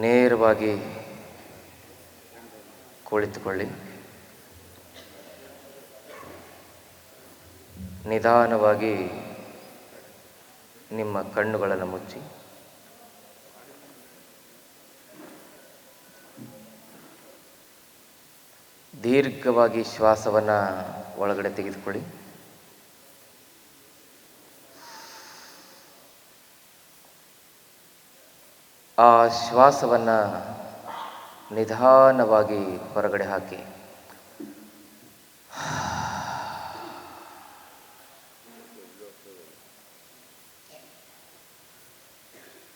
ನೇರವಾಗಿ ಕುಳಿತುಕೊಳ್ಳಿ. ನಿಧಾನವಾಗಿ ನಿಮ್ಮ ಕಣ್ಣುಗಳನ್ನು ಮುಚ್ಚಿ ದೀರ್ಘವಾಗಿ ಶ್ವಾಸವನ್ನು ಒಳಗಡೆ ತೆಗೆದುಕೊಳ್ಳಿ. ಆ ಶ್ವಾಸವನ್ನು ನಿಧಾನವಾಗಿ ಹೊರಗಡೆ ಹಾಕಿ.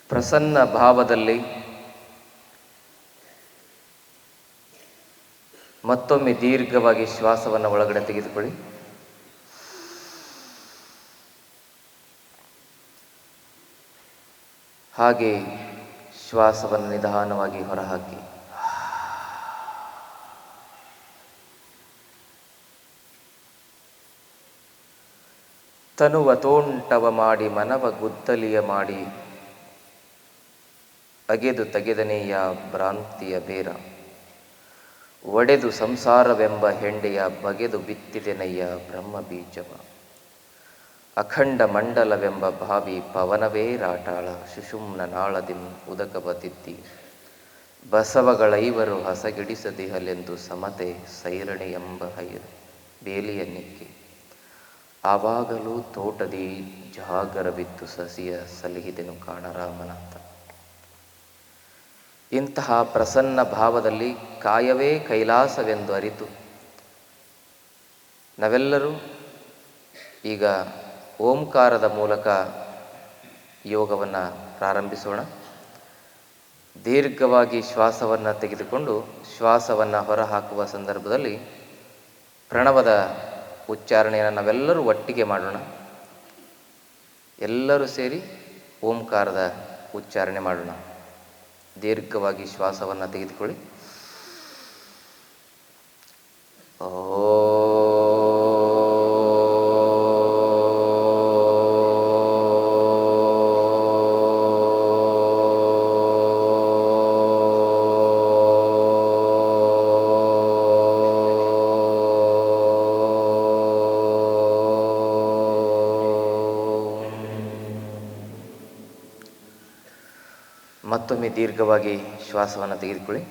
ಪ್ರಸನ್ನ ಭಾವದಲ್ಲಿ ಮತ್ತೊಮ್ಮೆ ದೀರ್ಘವಾಗಿ ಶ್ವಾಸವನ್ನು ಒಳಗಡೆ ತೆಗೆದುಕೊಳ್ಳಿ. ಹಾಗೆ ಶ್ವಾಸವನ್ನು ನಿಧಾನವಾಗಿ ಹೊರಹಾಕಿ. ತನುವ ತೋಂಟವ ಮಾಡಿ ಮನವ ಗುದ್ದಲಿಯ ಮಾಡಿ ಅಗೆದು ತೆಗೆದನೆಯ ಭ್ರಾಂತಿಯ ಬೇರ ಒಡೆದು ಸಂಸಾರವೆಂಬ ಹೆಂಡೆಯ ಬಗೆದು ಬಿತ್ತಿದೆನಯ್ಯ ಬ್ರಹ್ಮ ಬೀಜವ ಅಖಂಡ ಮಂಡಲವೆಂಬ ಭಾವಿ ಪವನವೇ ರಾಟಾಳ ಸುಷುಮ್ನ ನಾಳದಿಂ ಉದಕವ ತಿದ್ದಿ ಬಸವಗಳೈವರು ಹಸಗಿಡಿಸದಿಹಲೆಂದು ಸಮತೆ ಸೈರಣಿ ಎಂಬ ಬೇಲಿಯ ನಿಕ್ಕಿ ಆವಾಗಲೂ ತೋಟದಿ ಜಾಗರವಿತ್ತು ಸಸಿಯ ಸಲಹಿದೆನು ಕಾಣರಾಮನಾಥ. ಇಂತಹ ಪ್ರಸನ್ನ ಭಾವದಲ್ಲಿ ಕಾಯವೇ ಕೈಲಾಸವೆಂದು ಅರಿತು ನಾವೆಲ್ಲರೂ ಈಗ ಓಂಕಾರದ ಮೂಲಕ ಯೋಗವನ್ನು ಪ್ರಾರಂಭಿಸೋಣ. ದೀರ್ಘವಾಗಿ ಶ್ವಾಸವನ್ನು ತೆಗೆದುಕೊಂಡು ಶ್ವಾಸವನ್ನು ಹೊರಹಾಕುವ ಸಂದರ್ಭದಲ್ಲಿ ಪ್ರಣವದ ಉಚ್ಚಾರಣೆಯನ್ನು ನಾವೆಲ್ಲರೂ ಒಟ್ಟಿಗೆ ಮಾಡೋಣ. ಎಲ್ಲರೂ ಸೇರಿ ಓಂಕಾರದ ಉಚ್ಚಾರಣೆ ಮಾಡೋಣ. ದೀರ್ಘವಾಗಿ ಶ್ವಾಸವನ್ನು ತೆಗೆದುಕೊಳ್ಳಿ. ಮತ್ತೊಮ್ಮೆ ದೀರ್ಘವಾಗಿ ಶ್ವಾಸವನ್ನು ತೆಗೆದುಕೊಳ್ಳಿ.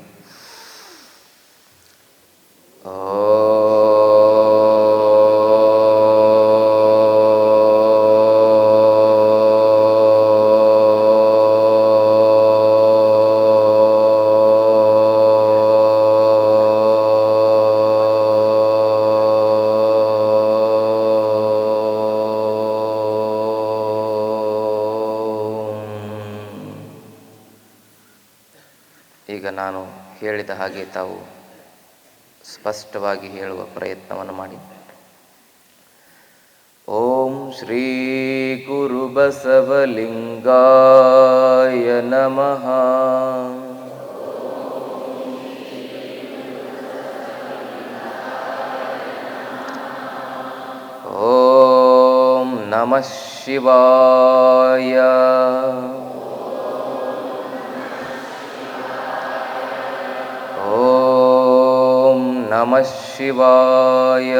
ಈಗ ನಾನು ಹೇಳಿದ ಹಾಗೆ ತಾವು ಸ್ಪಷ್ಟವಾಗಿ ಹೇಳುವ ಪ್ರಯತ್ನವನ್ನು ಮಾಡಿ. ಓಂ ಶ್ರೀ ಗುರು ಬಸವಲಿಂಗಾಯ ನಮಃ. ಓಂ ನಮಃ ಶಿವಾಯ. ನಮಃ ಶಿವಾಯ.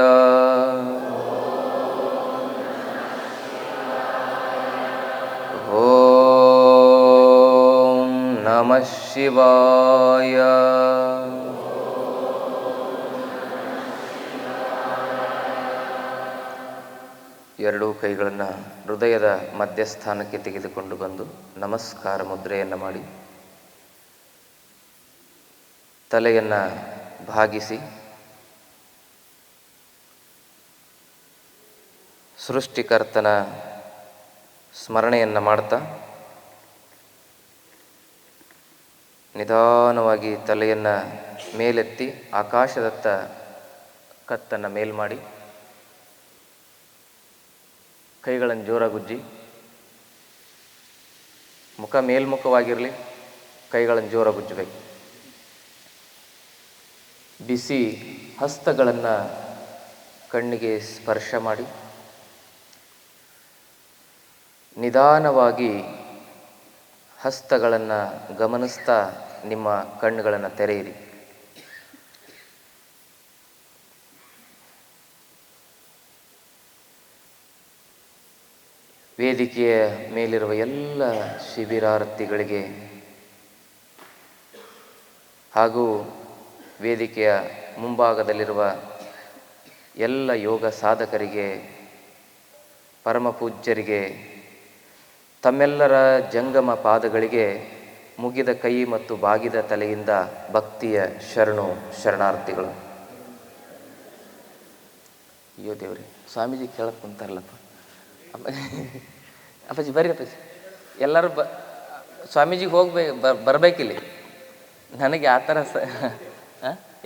ಓಂ ನಮಃ ಶಿವಾಯ. ಎರಡೂ ಕೈಗಳನ್ನು ಹೃದಯದ ಮಧ್ಯಸ್ಥಾನಕ್ಕೆ ತೆಗೆದುಕೊಂಡು ಬಂದು ನಮಸ್ಕಾರ ಮುದ್ರೆಯನ್ನು ಮಾಡಿ ತಲೆಯನ್ನು ಭಾಗಿಸಿ ಸೃಷ್ಟಿಕರ್ತನ ಸ್ಮರಣೆಯನ್ನು ಮಾಡ್ತಾ ನಿಧಾನವಾಗಿ ತಲೆಯನ್ನು ಮೇಲೆತ್ತಿ ಆಕಾಶದತ್ತ ಕತ್ತನ್ನು ಮೇಲ್ ಮಾಡಿ ಕೈಗಳನ್ನು ಜೋರಾಗುಜ್ಜಿ. ಮುಖ ಮೇಲ್ಮುಖವಾಗಿರಲಿ, ಕೈಗಳನ್ನು ಜೋರಾಗುಜ್ಜಬೇಕು. ಬಿಸಿ ಹಸ್ತಗಳನ್ನು ಕಣ್ಣಿಗೆ ಸ್ಪರ್ಶ ಮಾಡಿ ನಿಧಾನವಾಗಿ ಹಸ್ತಗಳನ್ನು ಗಮನಿಸ್ತಾ ನಿಮ್ಮ ಕಣ್ಣುಗಳನ್ನು ತೆರೆಯಿರಿ. ವೇದಿಕೆಯ ಮೇಲಿರುವ ಎಲ್ಲ ಶಿಬಿರಾರ್ಥಿಗಳಿಗೆ ಹಾಗೂ ವೇದಿಕೆಯ ಮುಂಭಾಗದಲ್ಲಿರುವ ಎಲ್ಲ ಯೋಗ ಸಾಧಕರಿಗೆ, ಪರಮ ಪೂಜ್ಯರಿಗೆ, ತಮ್ಮೆಲ್ಲರ ಜಂಗಮ ಪಾದಗಳಿಗೆ ಮುಗಿದ ಕೈ ಮತ್ತು ಬಾಗಿದ ತಲೆಯಿಂದ ಭಕ್ತಿಯ ಶರಣಾರ್ಥಿಗಳು. ಅಯ್ಯೋ ದೇವ್ರಿ, ಸ್ವಾಮೀಜಿ ಕೇಳಕ್ಕೆ ಕುಂತಾರಲ್ಲಪ್ಪ. ಅಪ್ಪಾಜಿ ಬರ್ರಿ ಅಪ್ಪಾಜಿ, ಎಲ್ಲರೂ ಸ್ವಾಮೀಜಿಗೆ ಬರ್ಬೇಕಿಲ್ಲಿ. ನನಗೆ ಆ ಥರ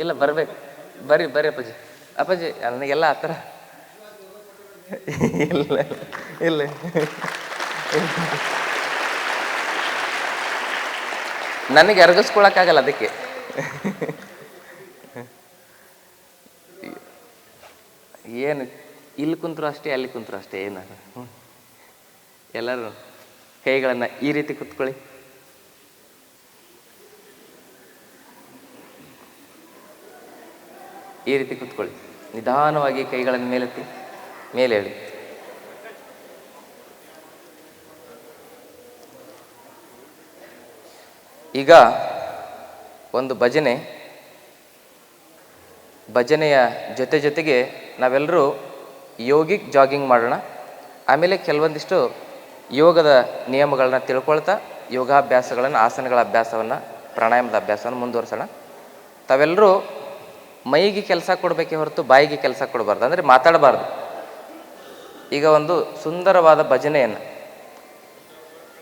ಇಲ್ಲ, ಬರ್ಬೇಕು. ಬರ್ರಿ ಅಪ್ಪಾಜಿ. ಅಪ್ಪಾಜಿ ನನಗೆಲ್ಲ ಆ ಥರ ಇಲ್ಲ ಇಲ್ಲ ನನಗೆ ಅರಗಿಸ್ಕೊಳಕ್ಕಾಗಲ್ಲ, ಅದಕ್ಕೆ. ಏನು ಇಲ್ಲಿ ಕುಂತರು ಅಷ್ಟೇ, ಅಲ್ಲಿ ಕುಂತರು ಅಷ್ಟೇ. ಏನಾರ ಎಲ್ಲರೂ ಕೈಗಳನ್ನು ಈ ರೀತಿ ಕುತ್ಕೊಳ್ಳಿ. ಈ ರೀತಿ ಕುತ್ಕೊಳ್ಳಿ. ನಿಧಾನವಾಗಿ ಕೈಗಳನ್ನು ಮೇಲೆತ್ತಿ, ಮೇಲೆ ಹೇಳಿ. ಈಗ ಒಂದು ಭಜನೆಯ ಜೊತೆಗೆ ನಾವೆಲ್ಲರೂ ಯೋಗಿಕ್ ಜಾಗಿಂಗ್ ಮಾಡೋಣ. ಆಮೇಲೆ ಕೆಲವೊಂದಿಷ್ಟು ಯೋಗದ ನಿಯಮಗಳನ್ನ ತಿಳ್ಕೊಳ್ತಾ ಯೋಗಾಭ್ಯಾಸಗಳನ್ನು, ಆಸನಗಳ ಅಭ್ಯಾಸವನ್ನು, ಪ್ರಾಣಾಯಾಮದ ಅಭ್ಯಾಸವನ್ನು ಮುಂದುವರ್ಸೋಣ. ತಾವೆಲ್ಲರೂ ಮೈಗೆ ಕೆಲಸ ಕೊಡಬೇಕೇ ಹೊರತು ಬಾಯಿಗೆ ಕೆಲಸ ಕೊಡಬಾರ್ದು, ಅಂದರೆ ಮಾತಾಡಬಾರ್ದು. ಈಗ ಒಂದು ಸುಂದರವಾದ ಭಜನೆಯನ್ನು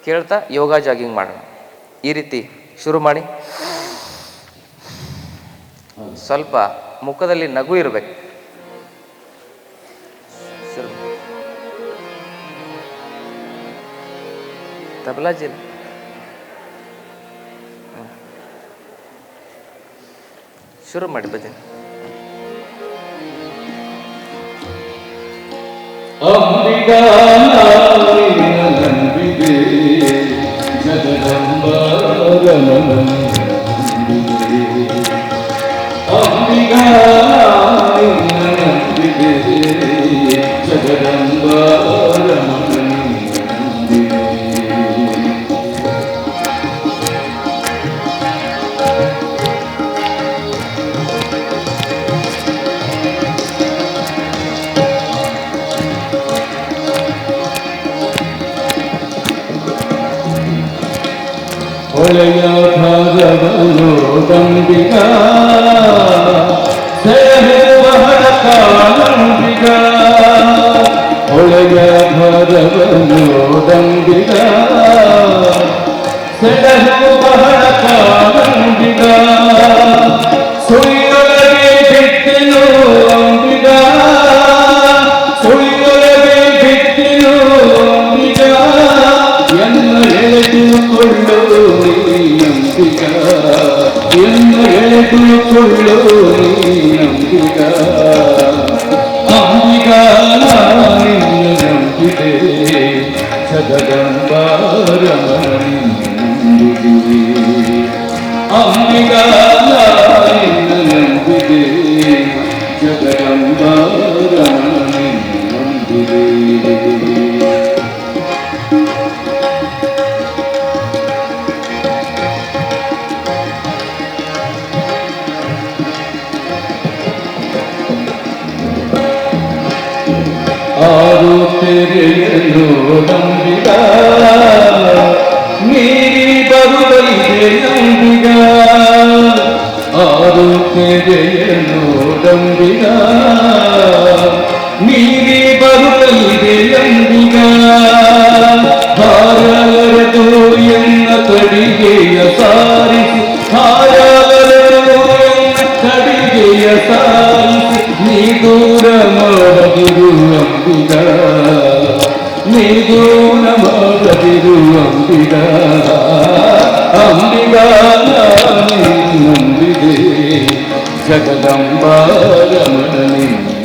ಕೇಳ್ತಾ ಯೋಗ ಜಾಗಿಂಗ್ ಮಾಡೋಣ. ಈ ರೀತಿ ಶುರು ಮಾಡಿ. ಸ್ವಲ್ಪ ಮುಖದಲ್ಲಿ ನಗು ಇರಬೇಕು. ತಬಲಾಜಿ ಶುರು ಮಾಡಿ ಭಜನೆ. ಒಳೆಯ ಭಾಗವನು ದಂಬಿಗ ಬಹಳ ಕಾಲಂಬಿಗ, ಒಳೆಯ ಭಾಗವನು ದಂಬಿಗ ಬಹಳ ಕಾಲಂಬಿಗ, ಸುಳಿಯೊಳಗೆ ಬಿಟ್ಟಿನು ಅಂಬಿಗ, ಸುಳಿಯೊಳಗೆ ಬಿಟ್ಟಿನು ಅಂಬಿಗ, ಎನ್ನ ಎಳೆದುಕೊಳ್ಳು ನಂಬಿಗ, ಎನ್ನ ಎಳೆದುಕೊಳ್ಳು ನಂಬಿಗ, ಅಂಬಿಗ ನಿನ್ನ ನಂಬಿದೆ, ಜಗದಂಬಾರಮಣಿ ನಂಬಿದೆ, ಅಂಬಿಗ ನಿನ್ನ ನಂಬಿದೆ, ಜಗದಂಬಾರಮಣಿ ನಂಬಿದೆ. ಆರು ತೆರೆಯಲು ನಂಬಿಗ, ನೀರಿ ಬರುವಲಿದೆ ನಂಬಿಗ, ಆರು ತೆರೆಯಲು ನಂಬಿಗ, ನೀರಿ ಬರುವಲಿದೆ ನಂಬಿಗ, ಹಾರಲರದು ಎನ್ನ ಕಡಿಗೆಯ ಸಾರಿಸಿ, ಹಾರಲರದು ಎನ್ನ ಕಡಿಗೆಯ ಸಾರಿಸಿ, ನೀ ದೂರ ಮಾಡದಿರು ಅಂಬಿಗ, ನೀ ದೂರ ಮಾಡದಿರು ಅಂಬಿಗ, ಅಂಬಿಗ ನಂಬಿದೆ, ಜಗದಂಬಾರಮಣಿ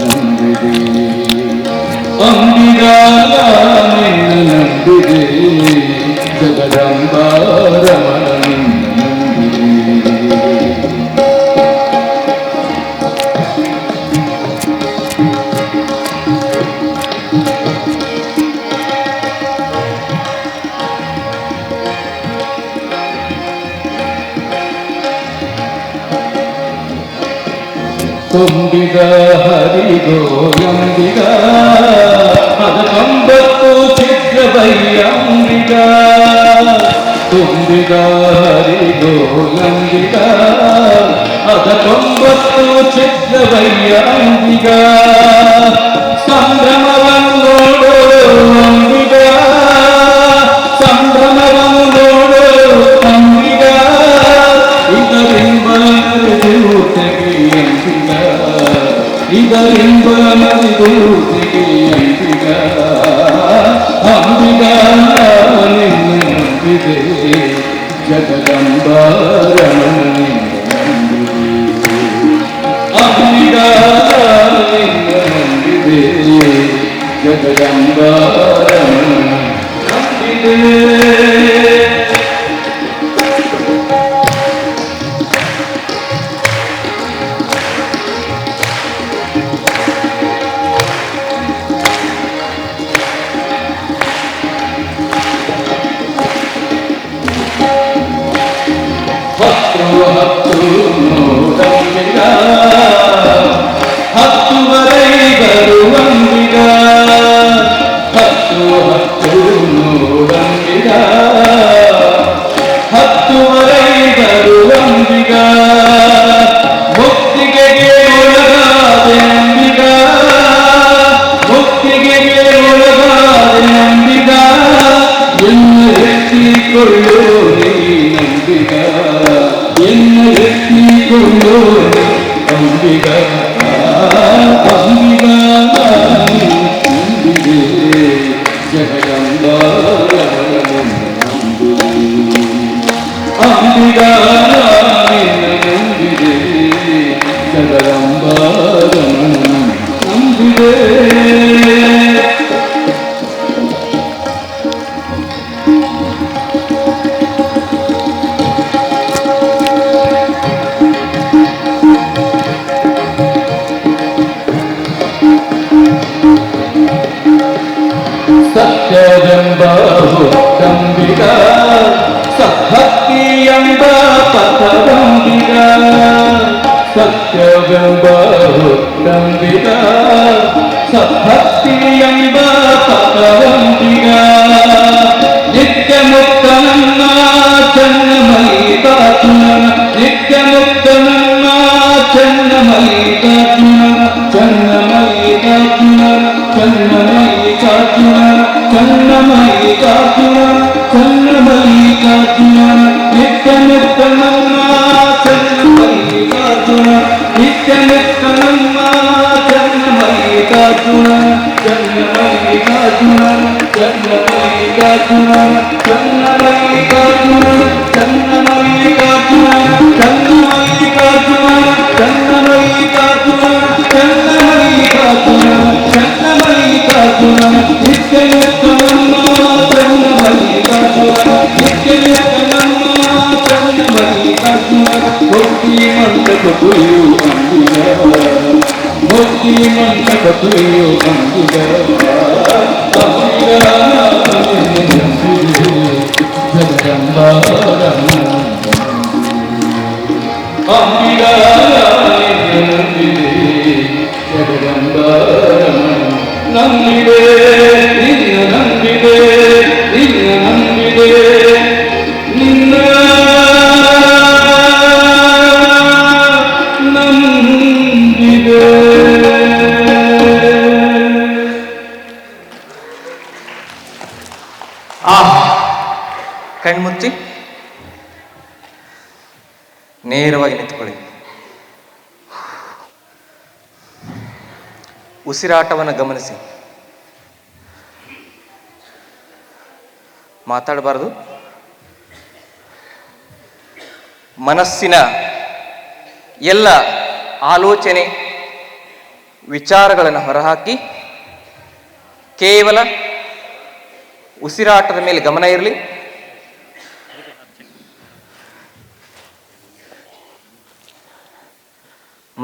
ನಂಬಿದೆ, ಅಂಬಿಗ ನಂಬಿದೆ, ಜಗ ಜಗದಂಬಾರಮಣ ನಿನ್ನ ನಂಬಿದೆ. ತುಂಬಿದ ಹರಿಗೋಯಂಬಿಗ ಅದ 90 ಚಿತ್ರಬಯ್ಯಂಬಿಗ. ತುಂಬಿದ ಹರಿಗೋಯಂಬಿಗ ಅದ 90 ಚಿತ್ರಬಯ್ಯಂಬಿಗ. ಸಂಭ್ರಮವನ್ನು ನೋಡು ಅಂಬಿಗ, ಸಂಭ್ರಮವನ್ನು ನೋಡು ಅಂಬಿಗ. ಇದರಿಂದ ನಡೆದು ತೆಗೆಯಂಬಿಗ, ಇದರಿಂದ ನಡೆದು ತೆಗೆಯಂಬಿಗ. ಅಂಬಿಗ ನಿನ್ನ ನಂಬಿದೆ, ಜಗದಂಬಾರಮಣ ನಿನ್ನ ನಂಬಿದೆ. ಅಂಬಿಗ ನಿನ್ನ ನಂಬಿದೆ, ಜಗದಂಬಾರಮಣ ನಂಬಿದೆ. ನೋಡಂಬಿಗ ಹತ್ತುವರೆ ಬರುವಂಬಿಗ, ಹತ್ತು ನೋಡಂಬಿಗ ಹತ್ತುವರೆ ಬರುವಂಬಿಗ. ಮುಕ್ತಿಗೆ ಒಳಗಾದೆ ನಂಬಿಗ, ಮುಕ್ತಿಗೆ ಒಳಗಾದೆ ನಂಬಿಗ. ಎನ್ನ ಎತ್ತಿಕೊಳ್ಳೋ ನೀ ನಂಬಿಗ, ಎನ್ನ ಎತ್ತಿಕೊಳ್ಳೋ ಅಂಬಿಗ. ಅಂಬಿಗ ನಂಬಿದೆ, ಜಗದಂಬಾರಮಣ ನಂಬಿದೆ. ಅಂಬಿಗ ನಿನ್ನ ನಂಬಿದೆ, ಜಗದಂಬಾರಮಣ ನಂಬಿದೆ. ಸತ್ಯವೆಂಬ ಹುಟ್ಟಂಬಿಗ, ಸದ್ಭಕ್ತಿಯೆಂಬ ಪಥದಂಬಿಗ. ಸತ್ಯವೆಂಬ ಹುಟ್ಟಂಬಿಗ, ಸದ್ಭಕ್ತಿಯೆಂಬ ಪಥದಂಬಿಗ. ನಿತ್ಯ ಮುಕ್ತ ನನ್ನ ಚನ್ನಮಲ್ಲಿಕಾರ್ಜುನ, ನಿತ್ಯ ಮುಕ್ತ ನನ್ನ ಚನ್ನಮಲ್ಲಿಕಾರ್ಜುನ, ಚನ್ನಮಲ್ಲಿಕಾರ್ಜುನ, ಚನ್ನಮಲ್ಲಿಕಾರ್ಜುನ, ಚನ್ನಮಲ್ಲಿಕಾರ್ಜುನ, ಚನ್ನಮಲ್ಲಿಕಾರ್ಜುನ. ನಿತ್ಯ ಮುಕ್ತ ನಮ್ಮ ಚನ್ನಮಲ್ಲಿಕಾರ್ಜುನ, ನಿತ್ಯ ಮುಕ್ತ ನಮ್ಮ ಚನ್ನಮಲ್ಲಿಕಾರ್ಜುನ, ಚನ್ನಮಲ್ಲಿಕಾರ್ಜುನ, ಚನ್ನಮಲ್ಲಿಕಾರ್ಜುನ, ಚನ್ನಮಲ್ಲಿಕಾರ್ಜುನ, ಚನ್ನಮಲ್ಲಿಕಾರ್ಜುನ, ಚನ್ನಮಲ್ಲಿಕಾರ್ಜುನ, ಚನ್ನಮಲ್ಲಿಕಾರ್ಜುನ, ಚನ್ನಮಲ್ಲಿಕಾರ್ಜುನ, ಚನ್ನಮಲ್ಲಿಕಾರ್ಜುನ. ನಿತ್ಯ ಮುಕ್ತ ನಮ್ಮ ಚನ್ನಮಲ್ಲಿಕಾರ್ಜುನ, ನಿತ್ಯ ಮುಕ್ತ ನಮ್ಮ ಚನ್ನಮಲ್ಲಿಕಾರ್ಜುನ. ಮುಕ್ತಿ ಮಂಟಪ ತುಳಿಯು ಅಂಬಿಗ, ಮುಕ್ತಿ ಮಂಟಪ ತುಳಿಯು ಅಂಬಿಗ. ಅಂಬಿಗ ನಿನ್ನ ನಂಬಿದೆ, ಜಗದಂಬಾರಮಣ ಅಂಬಿಗ ನಿನ್ನ ನಂಬಿದೆ, ಜಗದಂಬಾರಮಣ ನಂಬಿದೆ. ನಿನ್ನ ನಂಬಿದೆ, ನಿನ್ನ ನಂಬಿದೆ, ನಿನ್ನ ನಂಬಿದೆ. ಕಣ್ಮುಚ್ಚಿ ನೇರವಾಗಿ ನಿಂತುಕೊಳ್ಳಿ. ಉಸಿರಾಟವನ್ನು ಗಮನಿಸಿ. ಮಾತಾಡಬಾರದು. ಮನಸ್ಸಿನ ಎಲ್ಲ ಆಲೋಚನೆ ವಿಚಾರಗಳನ್ನು ಹೊರಹಾಕಿ ಕೇವಲ ಉಸಿರಾಟದ ಮೇಲೆ ಗಮನ ಇರಲಿ.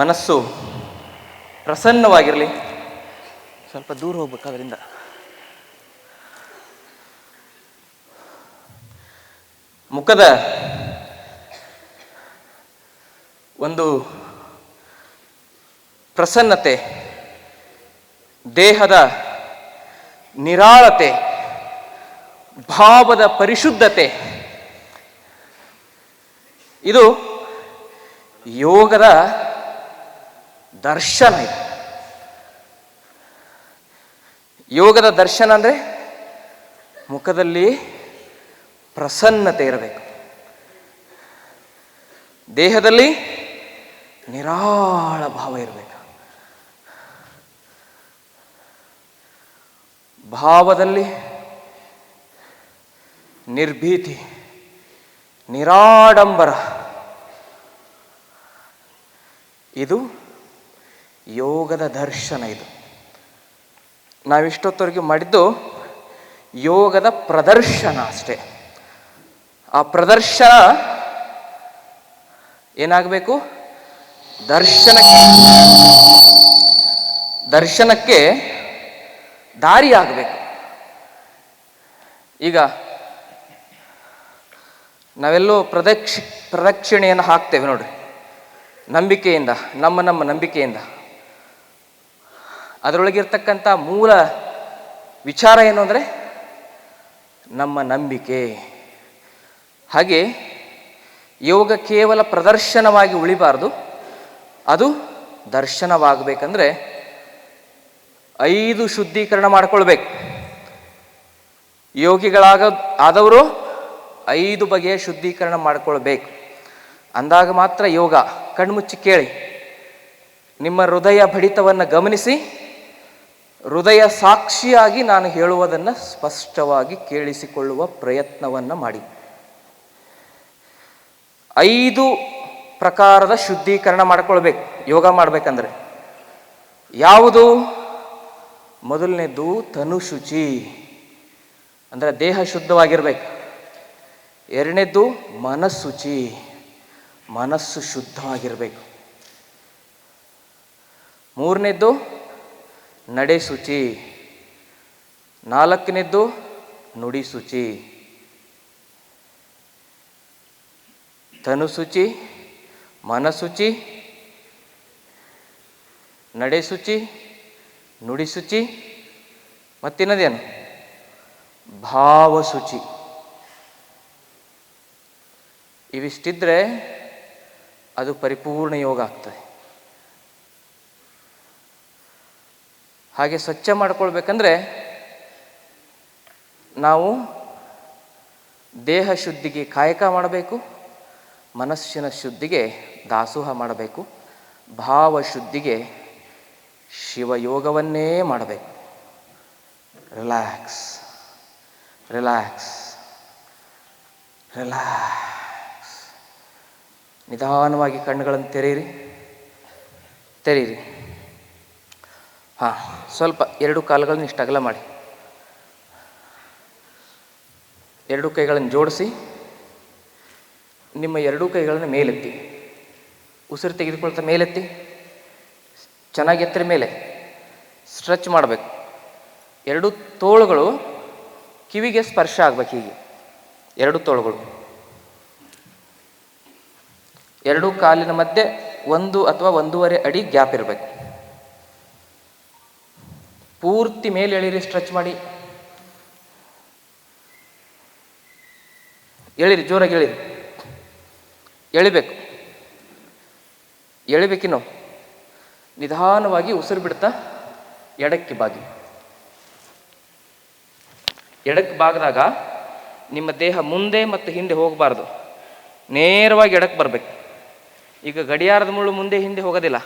ಮನಸ್ಸು ಪ್ರಸನ್ನವಾಗಿರಲಿ. ಸ್ವಲ್ಪ ದೂರ ಹೋಗ್ಬೇಕು ಅದರಿಂದ. ಮುಖದ ಒಂದು ಪ್ರಸನ್ನತೆ, ದೇಹದ ನಿರಾಳತೆ, ಭಾವದ ಪರಿಶುದ್ಧತೆ, ಇದು ಯೋಗದ ದರ್ಶನ. ಇದು ಯೋಗದ ದರ್ಶನ ಅಂದರೆ ಮುಖದಲ್ಲಿ ಪ್ರಸನ್ನತೆ ಇರಬೇಕು, ದೇಹದಲ್ಲಿ ನಿರಾಳ ಭಾವ ಇರಬೇಕು. ಭಾವದಲ್ಲಿ ನಿರ್ಭೀತಿ, ನಿರಾಡಂಬರ. ಇದು ಯೋಗದ ದರ್ಶನ. ಇದು ನಾವಿಷ್ಟೊತ್ತವರೆಗೆ ಮಾಡಿದ್ದು ಯೋಗದ ಪ್ರದರ್ಶನ ಅಷ್ಟೇ. ಆ ಪ್ರದರ್ಶನ ಏನಾಗಬೇಕು? ದರ್ಶನಕ್ಕೆ ದಾರಿ ಆಗಬೇಕು. ಈಗ ನಾವೆಲ್ಲೋ ಪ್ರದಕ್ಷಿಣೆಯನ್ನು ಹಾಕ್ತೇವೆ ನೋಡ್ರಿ, ನಂಬಿಕೆಯಿಂದ, ನಮ್ಮ ನಂಬಿಕೆಯಿಂದ. ಅದರೊಳಗಿರ್ತಕ್ಕಂಥ ಮೂಲ ವಿಚಾರ ಏನು ಅಂದರೆ ನಮ್ಮ ನಂಬಿಕೆ. ಹಾಗೆ ಯೋಗ ಕೇವಲ ಪ್ರದರ್ಶನವಾಗಿ ಉಳಿಬಾರ್ದು, ಅದು ದರ್ಶನವಾಗಬೇಕಂದ್ರೆ 5 ಶುದ್ಧೀಕರಣ ಮಾಡಿಕೊಳ್ಬೇಕು. ಆದವರು 5 ಬಗೆಯ ಶುದ್ಧೀಕರಣ ಮಾಡಿಕೊಳ್ಬೇಕು. ಅಂದಾಗ ಮಾತ್ರ ಯೋಗ. ಕಣ್ಮುಚ್ಚಿ ಕೇಳಿ, ನಿಮ್ಮ ಹೃದಯ ಬಡಿತವನ್ನು ಗಮನಿಸಿ, ಹೃದಯ ಸಾಕ್ಷಿಯಾಗಿ ನಾನು ಹೇಳುವುದನ್ನು ಸ್ಪಷ್ಟವಾಗಿ ಕೇಳಿಸಿಕೊಳ್ಳುವ ಪ್ರಯತ್ನವನ್ನು ಮಾಡಿ. 5 ಪ್ರಕಾರದ ಶುದ್ಧೀಕರಣ ಮಾಡಿಕೊಳ್ಬೇಕು ಯೋಗ ಮಾಡಬೇಕಂದ್ರೆ. ಯಾವುದು? ಮೊದಲನೇದು ತನುಶುಚಿ, ಅಂದರೆ ದೇಹ ಶುದ್ಧವಾಗಿರ್ಬೇಕು. ಎರಡನೇದ್ದು ಮನಸ್ಸುಚಿ, ಮನಸ್ಸು ಶುದ್ಧವಾಗಿರಬೇಕು. ಮೂರನೇದ್ದು ನಡೆಸುಚಿ. ನಾಲ್ಕನೇದ್ದು ನುಡಿಸುಚಿ. ತನುಶುಚಿ, ಮನಸ್ಸುಚಿ, ನಡೆಸುಚಿ, ನುಡಿಸುಚಿ, ಮತ್ತಿನ್ನದೇನು? ಭಾವಶುಚಿ. ಇವಿಷ್ಟಿದ್ರೆ ಅದು ಪರಿಪೂರ್ಣ ಯೋಗ ಆಗ್ತದೆ. ಹಾಗೆ ಸ್ವಚ್ಛ ಮಾಡ್ಕೊಳ್ಬೇಕಂದ್ರೆ ನಾವು ದೇಹ ಶುದ್ಧಿಗೆ ಕಾಯಕ ಮಾಡಬೇಕು, ಮನಸ್ಸಿನ ಶುದ್ಧಿಗೆ ದಾಸೋಹ ಮಾಡಬೇಕು, ಭಾವಶುದ್ಧಿಗೆ ಶಿವಯೋಗವನ್ನೇ ಮಾಡಬೇಕು. Relax, relax, relax. ನಿಧಾನವಾಗಿ ಕಣ್ಣುಗಳನ್ನು ತೆರೆಯಿರಿ, ತೆರೆಯಿರಿ. ಹಾಂ, ಸ್ವಲ್ಪ 2 ಕಾಲುಗಳನ್ನು ಇಷ್ಟು ಅಗಲ ಮಾಡಿ, 2 ಕೈಗಳನ್ನು ಜೋಡಿಸಿ, ನಿಮ್ಮ 2 ಕೈಗಳನ್ನು ಮೇಲೆತ್ತಿ, ಉಸಿರು ತೆಗೆದುಕೊಳ್ತಾ ಮೇಲೆತ್ತಿ, ಚೆನ್ನಾಗಿ ಎತ್ತರ ಮೇಲೆ ಸ್ಟ್ರೆಚ್ ಮಾಡಬೇಕು. 2 ತೋಳುಗಳು ಕಿವಿಗೆ ಸ್ಪರ್ಶ ಆಗ್ಬೇಕು. ಹೀಗೆ 2 ತೋಳುಗಳು, 2 ಕಾಲಿನ ಮಧ್ಯೆ 1 ಅಥವಾ 1.5 ಅಡಿ ಗ್ಯಾಪ್ ಇರಬೇಕು. ಪೂರ್ತಿ ಮೇಲೆ ಎಳೀರಿ, ಸ್ಟ್ರೆಚ್ ಮಾಡಿ, ಎಳೀರಿ, ಜೋರಾಗಿ ಎಳೀರಿ, ಎಳಿಬೇಕು, ಎಳಿಬೇಕಿನ್ನು. ನಿಧಾನವಾಗಿ ಉಸಿರು ಬಿಡ್ತಾ ಎಡಕ್ಕೆ ಬಾಗಿ. ಎಡಕ್ಕೆ ಬಾಗಿದಾಗ ನಿಮ್ಮ ದೇಹ ಮುಂದೆ ಮತ್ತು ಹಿಂದೆ ಹೋಗಬಾರ್ದು, ನೇರವಾಗಿ ಎಡಕ್ಕೆ ಬರಬೇಕು. ಈಗ ಗಡಿಯಾರದ ಮುಳ್ಳು ಮುಂದೆ ಹಿಂದೆ ಹೋಗೋದಿಲ್ಲ,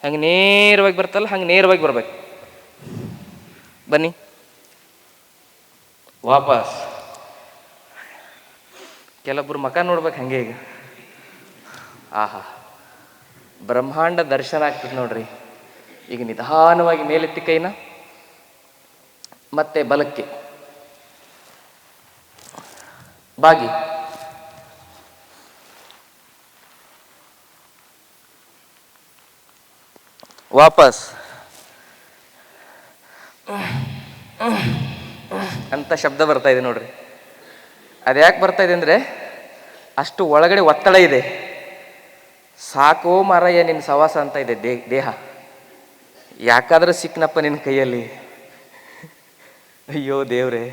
ಹಂಗೆ ನೇರವಾಗಿ ಬರ್ತಲ್ಲ, ಹಂಗೆ ನೇರವಾಗಿ ಬರಬೇಕು. ಬನ್ನಿ, ವಾಪಸ್. ಕೆಲವೊಬ್ಬರು ಮಕ ನೋಡ್ಬೇಕು ಹಂಗೆ. ಈಗ ಆಹಾ, ಬ್ರಹ್ಮಾಂಡ ದರ್ಶನ ಆಗ್ತದೆ ನೋಡ್ರಿ. ಈಗ ನಿಧಾನವಾಗಿ ಮೇಲೆತ್ತಿ ಕೈನ, ಮತ್ತೆ ಬಲಕ್ಕೆ ಬಾಗಿ. ವಾಪಸ್ ಅಂತ ಶಬ್ದ ಬರ್ತಾ ಇದೆ ನೋಡ್ರಿ. ಅದು ಯಾಕೆ ಬರ್ತಾ ಇದೆ ಅಂದರೆ ಅಷ್ಟು ಒಳಗಡೆ ಒತ್ತಡ ಇದೆ. ಸಾಕೋ ಮಾರಾಯ ನಿನ್ನ ಸವಾಸ ಅಂತ ಇದೆ ದೇಹ. ಯಾಕಾದ್ರೆ ಸಿಕ್ನಪ್ಪ ನಿನ್ನ ಕೈಯಲ್ಲಿ. ಅಯ್ಯೋ ದೇವ್ರೆ.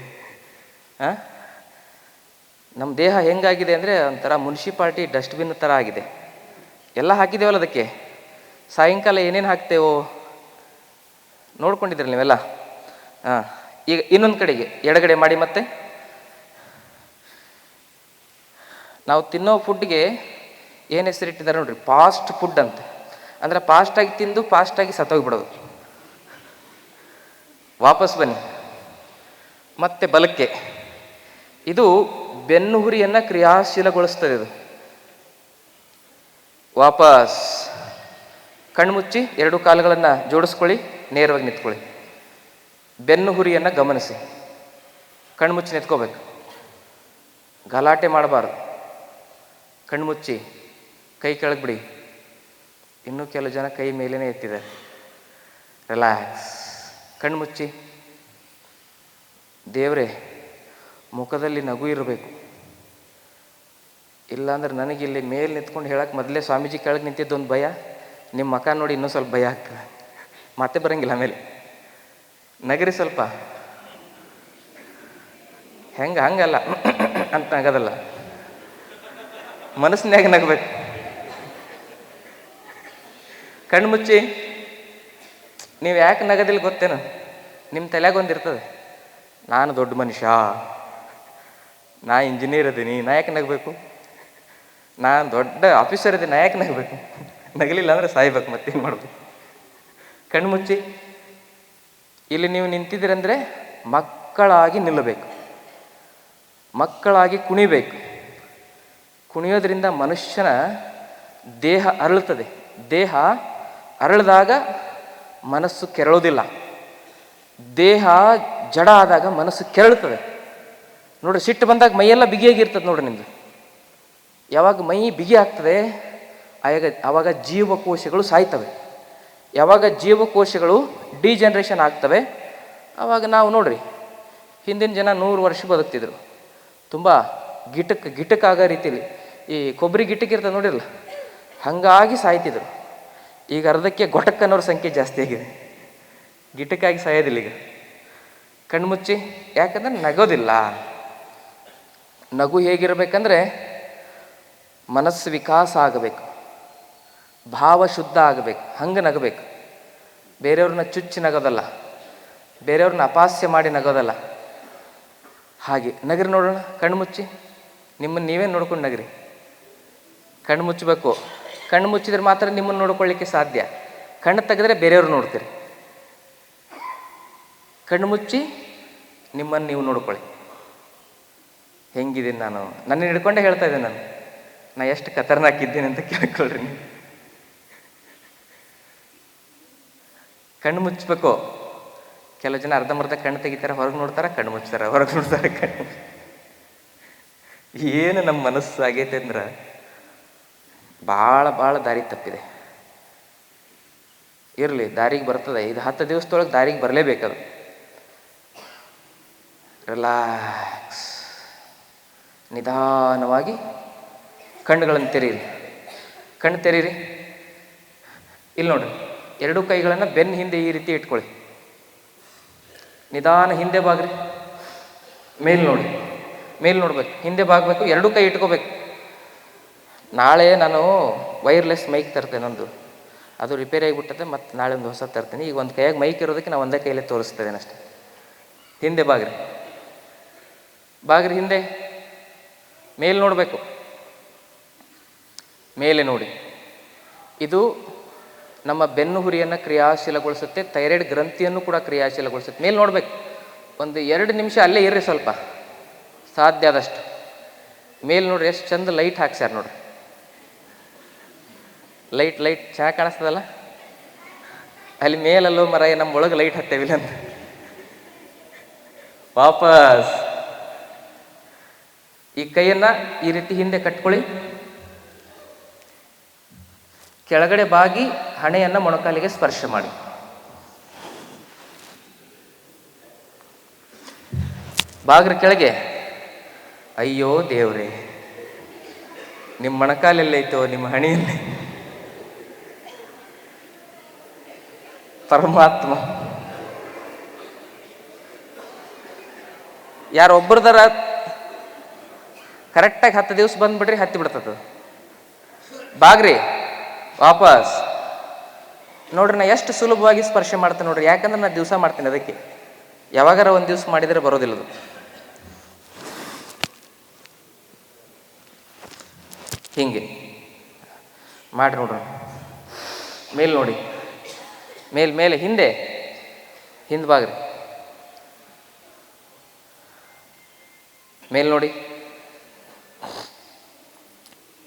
ನಮ್ಮ ದೇಹ ಹೆಂಗಾಗಿದೆ ಅಂದರೆ ಒಂಥರ ಮುನ್ಸಿಪಾಲ್ಟಿ ಡಸ್ಟ್ಬಿನ್ ಥರ ಆಗಿದೆ. ಎಲ್ಲ ಹಾಕಿದ್ದೇವಲ್ಲ ಅದಕ್ಕೆ. ಸಾಯಂಕಾಲ ಏನೇನು ಹಾಕ್ತೇವೋ ನೋಡ್ಕೊಂಡಿದ್ರಲ್ಲ ನೀವೆಲ್ಲ. ಈಗ ಇನ್ನೊಂದು ಕಡೆಗೆ ಎಡಗಡೆ ಮಾಡಿ. ಮತ್ತೆ ನಾವು ತಿನ್ನೋ ಫುಡ್ಗೆ ಏನು ಹೆಸರಿಟ್ಟಿದ್ದಾರೆ ನೋಡ್ರಿ, ಫಾಸ್ಟ್ ಫುಡ್ ಅಂತ. ಅಂದರೆ ಫಾಸ್ಟಾಗಿ ತಿಂದು ಫಾಸ್ಟಾಗಿ ಸತ್ತೋಗ್ಬಿಡೋದು. ವಾಪಸ್ ಬನ್ನಿ. ಮತ್ತೆ ಬಲಕ್ಕೆ. ಇದು ಬೆನ್ನು ಹುರಿಯನ್ನು ಕ್ರಿಯಾಶೀಲಗೊಳಿಸ್ತದೆ. ಇದು ವಾಪಸ್. ಕಣ್ಮುಚ್ಚಿ 2 ಕಾಲುಗಳನ್ನು ಜೋಡಿಸ್ಕೊಳ್ಳಿ, ನೇರವಾಗಿ ನಿಂತ್ಕೊಳ್ಳಿ. ಬೆನ್ನು ಹುರಿಯನ್ನು ಗಮನಿಸಿ. ಕಣ್ಮುಚ್ಚಿ ನಿಂತ್ಕೋಬೇಕು, ಗಲಾಟೆ ಮಾಡಬಾರ್ದು. ಕಣ್ಮುಚ್ಚಿ, ಕೈ ಕೆಳಗೆ ಬಿಡಿ. ಇನ್ನೂ ಕೆಲವು ಜನ ಕೈ ಮೇಲೇ ಎತ್ತಿದ್ದಾರೆ. ರಿಲ್ಯಾಕ್ಸ್. ಕಣ್ಮುಚ್ಚಿ. ದೇವರೇ, ಮುಖದಲ್ಲಿ ನಗು ಇರಬೇಕು. ಇಲ್ಲಾಂದ್ರೆ ನನಗಿಲ್ಲಿ ಮೇಲೆ ನಿಂತ್ಕೊಂಡು ಹೇಳಕ್ಕೆ ಮೊದಲೇ ಸ್ವಾಮೀಜಿ ಕೆಳಗೆ ನಿಂತಿದ್ದೊಂದು ಭಯ. ನಿಮ್ಮ ಮುಖ ನೋಡಿ ಇನ್ನೂ ಸ್ವಲ್ಪ ಭಯ ಆಗ್ತದೆ. ಮತ್ತೆ ಬರೋಂಗಿಲ್ಲ ಆಮೇಲೆ. ನಗರಿ ಸ್ವಲ್ಪ. ಹಂಗಲ್ಲ ಅಂತ ನಗದಲ್ಲ, ಮನಸ್ಸಿನಾಗ ನಗಬೇಕು. ಕಣ್ಮುಚ್ಚಿ. ನೀವು ಯಾಕೆ ನಗದಿಲ್ಲ ಗೊತ್ತೇನು? ನಿಮ್ಮ ತಲೆಗೊಂದಿರ್ತದೆ, ನಾನು ದೊಡ್ಡ ಮನುಷ್ಯ, ನಾ ಇಂಜಿನಿಯರ್ ಅದೀನಿ, ನಾ ಯಾಕೆ ನಗಬೇಕು? ನಾನು ದೊಡ್ಡ ಆಫೀಸರ್ ಇದೀನಿ, ನಾ ಯಾಕೆ ನಗಬೇಕು? ನಗಲಿಲ್ಲ ಅಂದರೆ ಸಾಯ್ಬೇಕು, ಮತ್ತೇನು ಮಾಡಬೇಕು? ಕಣ್ಮುಚ್ಚಿ. ಇಲ್ಲಿ ನೀವು ನಿಂತಿದ್ದೀರಂದರೆ ಮಕ್ಕಳಾಗಿ ನಿಲ್ಲಬೇಕು, ಮಕ್ಕಳಾಗಿ ಕುಣಿಬೇಕು. ಕುಣಿಯೋದ್ರಿಂದ ಮನುಷ್ಯನ ದೇಹ ಅರಳುತ್ತದೆ. ದೇಹ ಅರಳಿದಾಗ ಮನಸ್ಸು ಕೆರಳೋದಿಲ್ಲ. ದೇಹ ಜಡ ಆದಾಗ ಮನಸ್ಸು ಕೆರಳುತ್ತದೆ. ನೋಡ್ರಿ, ಸಿಟ್ಟು ಬಂದಾಗ ಮೈಯೆಲ್ಲ ಬಿಗಿಯಾಗಿರ್ತದೆ ನೋಡ್ರಿ ನಿಮ್ಮದು. ಯಾವಾಗ ಮೈ ಬಿಗಿ ಆಗ್ತದೆ ಆವಾಗ ಜೀವಕೋಶಗಳು ಸಾಯ್ತವೆ. ಯಾವಾಗ ಜೀವಕೋಶಗಳು ಡಿಜನರೇಷನ್ ಆಗ್ತವೆ ಆವಾಗ ನಾವು ನೋಡ್ರಿ, ಹಿಂದಿನ ಜನ 100 ವರ್ಷ ಬದುಕ್ತಿದ್ರು. ತುಂಬ ಗಿಟಕ್ಕಾಗೋ ರೀತಿಯಲ್ಲಿ. ಈ ಕೊಬ್ಬರಿ ಗಿಟಕ್ಕಿರ್ತದೆ ನೋಡಿರಲ್ಲ, ಹಾಗಾಗಿ ಸಾಯ್ತಿದ್ರು. ಈಗ ಅರ್ಧಕ್ಕೆ ಗೊಟಕ್ಕನ್ನೋರ ಸಂಖ್ಯೆ ಜಾಸ್ತಿ ಆಗಿದೆ. ಗಿಟಕ್ಕಾಗಿ ಸಾಯೋದಿಲ್ಲ ಈಗ. ಕಣ್ಮುಚ್ಚಿ. ಯಾಕಂದ್ರೆ ನಗೋದಿಲ್ಲ. ನಗು ಹೇಗಿರಬೇಕಂದ್ರೆ ಮನಸ್ಸು ವಿಕಾಸ ಆಗಬೇಕು, ಭಾವ ಶುದ್ಧ ಆಗಬೇಕು, ಹಂಗೆ ನಗಬೇಕು. ಬೇರೆಯವ್ರನ್ನ ಚುಚ್ಚಿ ನಗೋದಲ್ಲ, ಬೇರೆಯವ್ರನ್ನ ಅಪಾಸ್ಯ ಮಾಡಿ ನಗೋದಲ್ಲ. ಹಾಗೆ ನಗರಿ ನೋಡೋಣ. ಕಣ್ಮುಚ್ಚಿ. ನಿಮ್ಮನ್ನು ನೀವೇ ನೋಡ್ಕೊಂಡು ನಗರಿ. ಕಣ್ಣು ಮುಚ್ಚಬೇಕು. ಕಣ್ಣು ಮುಚ್ಚಿದ್ರೆ ಮಾತ್ರ ನಿಮ್ಮನ್ನು ನೋಡ್ಕೊಳ್ಳಿಕ್ಕೆ ಸಾಧ್ಯ. ಕಣ್ಣು ತೆಗೆದ್ರೆ ಬೇರೆಯವ್ರು ನೋಡ್ತೀರಿ. ಕಣ್ಣು ಮುಚ್ಚಿ ನಿಮ್ಮನ್ನು ನೀವು ನೋಡ್ಕೊಳ್ಳಿ. ಹೆಂಗಿದ್ದೀನಿ ನಾನು? ನನ್ನ ಹಿಡ್ಕೊಂಡೇ ಹೇಳ್ತಾ ಇದ್ದೆ ನಾ ಎಷ್ಟು ಖತರ್ನಾಕಿದ್ದೀನಿ ಅಂತ ಕೇಳ್ಕೊಳ್ರಿ ನೀವು. ಕಣ್ಣು ಮುಚ್ಚಬೇಕು. ಕೆಲವು ಜನ ಅರ್ಧಂಬರ್ಧ ಕಣ್ಣು ತೆಗಿತಾರೆ, ಹೊರಗೆ ನೋಡ್ತಾರೆ, ಕಣ್ಣು ಮುಚ್ತಾರೆ, ಹೊರಗೆ ನೋಡ್ತಾರೆ, ಕಣ್ಣು. ಏನು ನಮ್ಮ ಮನಸ್ಸು ಆಗೈತೆ ಅಂದ್ರೆ ಭಾಳ ದಾರಿ ತಪ್ಪಿದೆ. ಇರಲಿ, ದಾರಿಗೆ ಬರ್ತದೆ. ಇದು 10 ದಿವಸದೊಳಗೆ ದಾರಿಗೆ ಬರಲೇಬೇಕದು. ರಿಲ್ಯಾಕ್ಸ್. ನಿಧಾನವಾಗಿ ಕಣ್ಣುಗಳನ್ನು ತೆರೀರಿ. ಕಣ್ಣು ತೆರೀರಿ. ಇಲ್ಲಿ ನೋಡ್ರಿ, 2 ಕೈಗಳನ್ನು ಬೆನ್ನ ಹಿಂದೆ ಈ ರೀತಿ ಇಟ್ಕೊಳ್ಳಿ. ನಿಧಾನ ಹಿಂದೆ ಬಾಗ್ರಿ. ಮೇಲ್ ನೋಡಿ, ಮೇಲ್ ನೋಡ್ಬೇಕು, ಹಿಂದೆ ಬಾಗಬೇಕು. 2 ಕೈ ಇಟ್ಕೋಬೇಕು. ನಾಳೆ ನಾನು ವೈರ್ಲೆಸ್ ಮೈಕ್ ತರ್ತೇನೆ. ಒಂದು ಅದು ರಿಪೇರಿ ಆಗಿಬಿಟ್ಟದೆ, ಮತ್ತು ನಾಳೆ ಒಂದು ಹೊಸ ತರ್ತೀನಿ. ಈಗ ಒಂದು ಕೈಯಾಗಿ ಮೈಕ್ ಇರೋದಕ್ಕೆ ನಾನು ಒಂದೇ ಕೈಯಲ್ಲೇ ತೋರಿಸ್ತಿದ್ದೇನೆ ಅಷ್ಟೇ. ಹಿಂದೆ ಬಾಗ್ರಿ, ಬಾಗ್ರಿ ಹಿಂದೆ. ಮೇಲೆ ನೋಡಬೇಕು, ಮೇಲೆ ನೋಡಿ. ಇದು ನಮ್ಮ ಬೆನ್ನು ಹುರಿಯನ್ನು ಕ್ರಿಯಾಶೀಲಗೊಳಿಸುತ್ತೆ, ಥೈರಾಯ್ಡ್ ಗ್ರಂಥಿಯನ್ನು ಕೂಡ ಕ್ರಿಯಾಶೀಲಗೊಳಿಸುತ್ತೆ. ಮೇಲೆ ನೋಡ್ಬೇಕು. ಒಂದು 2 ನಿಮಿಷ ಅಲ್ಲೇ ಇರ್ರಿ, ಸ್ವಲ್ಪ ಸಾಧ್ಯ ಆದಷ್ಟು. ಮೇಲೆ ನೋಡ್ರಿ, ಎಷ್ಟು ಚಂದ ಲೈಟ್ ಹಾಕ್ಸ್ಯಾರ ನೋಡ್ರಿ. ಲೈಟ್ ಚೆನ್ನಾಗಿ ಕಾಣಿಸ್ತದಲ್ಲ. ಅಲ್ಲಿ ಮೇಲಲ್ಲೋ ಮರ ನಮ್ಮ ಒಳಗೆ ಲೈಟ್ ಹತ್ತೇವಿಲ್ಲ ಅಂತ. ವಾಪಸ್ ಈ ಕೈಯನ್ನು ಈ ರೀತಿ ಹಿಂದೆ ಕಟ್ಕೊಳ್ಳಿ. ಕೆಳಗಡೆ ಬಾಗಿ ಹಣೆಯನ್ನು ಮೊಣಕಾಲಿಗೆ ಸ್ಪರ್ಶ ಮಾಡಿ. ಬಾಗ್ರ ಕೆಳಗೆ. ಅಯ್ಯೋ ದೇವ್ರೇ, ನಿಮ್ಮ ಮೊಣಕಾಲೆಲ್ಲೈತೋ, ನಿಮ್ಮ ಹಣೆಯಲ್ಲಿ ಪರಮಾತ್ಮ. ಯಾರೊಬ್ಬರದಾರ ಕರೆಕ್ಟಾಗಿ 10 ದಿವಸ ಬಂದ್ಬಿಡ್ರಿ, ಹತ್ತಿ ಬಿಡ್ತದ. ಬಾಗ್ರಿ ವಾಪಸ್ ನೋಡ್ರಿ. ನಾ ಎಷ್ಟು ಸುಲಭವಾಗಿ ಸ್ಪರ್ಶ ಮಾಡ್ತೇನೆ ನೋಡ್ರಿ, ಯಾಕಂದ್ರೆ ನಾ ದಿವಸ ಮಾಡ್ತೀನಿ. ಅದಕ್ಕೆ ಯಾವಾಗಾರ ಒಂದು ದಿವಸ ಮಾಡಿದರೆ ಬರೋದಿಲ್ಲದು. ಹಿಂಗೆ ಮಾಡ್ರಿ ನೋಡ್ರಿ. ಮೇಲೆ ನೋಡಿ, ಮೇಲೆ ಹಿಂದೆ ಬಾಗ್ರಿ. ಮೇಲೆ ನೋಡಿ,